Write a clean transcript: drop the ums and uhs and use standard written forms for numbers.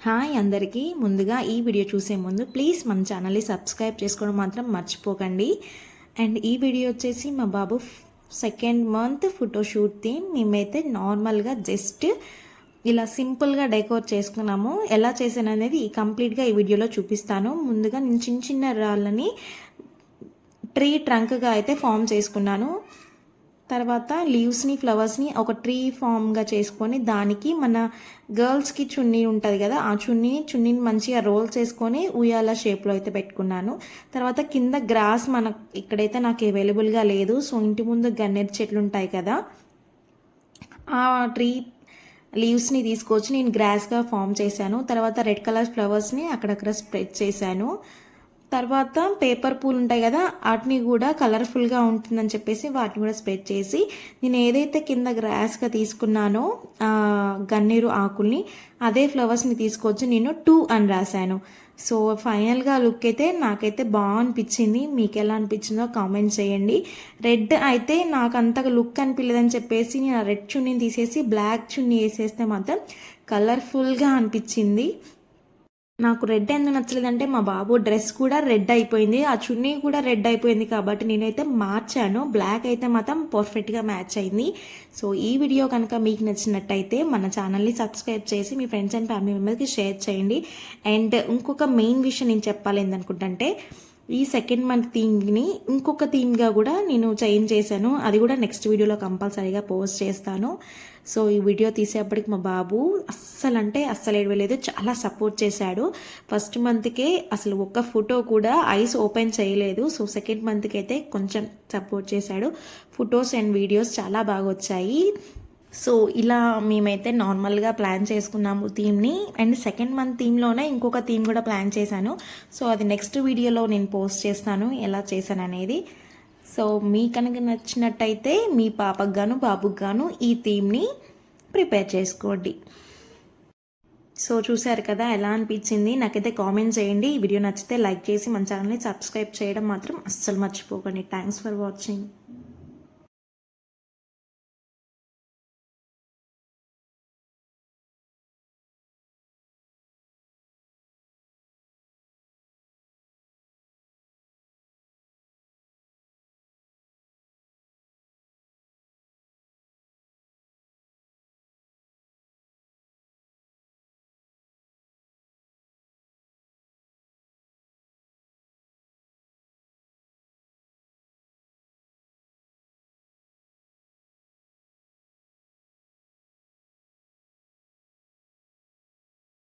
Hi అందరికీ. ముందుగా ఈ వీడియో చూసే ముందు ప్లీజ్ మన ఛానల్ని సబ్స్క్రైబ్ చేసుకోవడం మాత్రం మర్చిపోకండి. అండ్ ఈ వీడియో వచ్చేసి మా బాబు సెకండ్ మంత్ ఫోటోషూట్ థీమ్. మేమైతే నార్మల్గా జస్ట్ ఇలా సింపుల్గా డెకోర్ చేసుకున్నాము. ఎలా చేశాను అనేది కంప్లీట్గా ఈ వీడియోలో చూపిస్తాను. ముందుగా నేను చిన్న చిన్న రాళ్ళని ట్రీ ట్రంక్గా అయితే ఫామ్ చేసుకున్నాను. తర్వాత లీవ్స్ని ఫ్లవర్స్ని ఒక ట్రీ ఫామ్గా చేసుకొని దానికి మన గర్ల్స్కి చున్నీ ఉంటుంది కదా, ఆ చున్నీని మంచిగా రోల్ చేసుకొని ఉయ్యాల షేప్లో అయితే పెట్టుకున్నాను. తర్వాత కింద గ్రాస్ ఇక్కడైతే నాకు అవైలబుల్గా లేదు. సో ఇంటి ముందు గన్నేరు చెట్లు ఉంటాయి కదా, ఆ ట్రీ లీవ్స్ని తీసుకొచ్చి నేను గ్రాస్గా ఫామ్ చేశాను. తర్వాత రెడ్ కలర్ ఫ్లవర్స్ని అక్కడక్కడ స్ప్రెడ్ చేశాను. తర్వాత పేపర్ పూలు ఉంటాయి కదా, వాటిని కూడా కలర్ఫుల్గా ఉంటుందని చెప్పేసి వాటిని కూడా స్ప్రెడ్ చేసి నేను ఏదైతే కింద గ్రాస్గా తీసుకున్నానో గన్నేరు ఆకుల్ని అదే ఫ్లవర్స్ని తీసుకొచ్చి నేను 2 అని రాశాను. సో ఫైనల్గా లుక్ అయితే నాకైతే బాగా అనిపించింది. మీకు ఎలా అనిపించిందో కామెంట్ చేయండి. రెడ్ అయితే నాకు అంతగా లుక్ అనిపించలేదని చెప్పేసి నేను ఆ రెడ్ చున్నీని తీసేసి బ్లాక్ చున్నీ వేసేస్తే మాత్రం కలర్ఫుల్గా అనిపించింది. నాకు రెడ్ ఎందుకు నచ్చలేదంటే మా బాబు డ్రెస్ కూడా రెడ్ అయిపోయింది, ఆ చున్నీ కూడా రెడ్ అయిపోయింది. కాబట్టి నేనైతే మార్చాను. బ్లాక్ అయితే మాత్రం పర్ఫెక్ట్గా మ్యాచ్ అయింది. సో ఈ వీడియో కనుక మీకు నచ్చినట్టయితే మన ఛానల్ని సబ్స్క్రైబ్ చేసి మీ ఫ్రెండ్స్ అండ్ ఫ్యామిలీ మెంబర్స్కి షేర్ చేయండి. అండ్ ఇంకొక మెయిన్ విషయం నేను చెప్పాలి ఏంటనుకుంటే, ఈ సెకండ్ మంత్ థీమ్ని ఇంకొక థీమ్గా కూడా నేను చేంజ్ చేశాను. అది కూడా నెక్స్ట్ వీడియోలో కంపల్సరీగా పోస్ట్ చేస్తాను. సో ఈ వీడియో తీసేపటికి మా బాబు అస్సలు ఏడవలేదు, చాలా సపోర్ట్ చేశాడు. ఫస్ట్ మంత్కే అసలు ఒక్క ఫోటో కూడా ఐస్ ఓపెన్ చేయలేదు. సో సెకండ్ మంత్కి అయితే కొంచెం సపోర్ట్ చేశాడు. ఫొటోస్ అండ్ వీడియోస్ చాలా బాగా వచ్చాయి. సో ఇలా మేమైతే నార్మల్గా ప్లాన్ చేసుకున్నాము థీమ్ని. అండ్ సెకండ్ మంత్ థీమ్లోనే ఇంకొక థీమ్ కూడా ప్లాన్ చేశాను. సో అది నెక్స్ట్ వీడియోలో నేను పోస్ట్ చేస్తాను ఎలా చేశాను అనేది. సో మీ కనుక నచ్చినట్టయితే మీ పాపకు గాను బాబుకు గాను ఈ థీమ్ని ప్రిపేర్ చేసుకోండి. సో చూసారు కదా ఎలా అనిపించింది, నాకైతే కామెంట్ చేయండి. ఈ వీడియో నచ్చితే లైక్ చేసి మన ఛానల్ని సబ్స్క్రైబ్ చేయడం మాత్రం అస్సలు మర్చిపోకండి. Thanks for watching.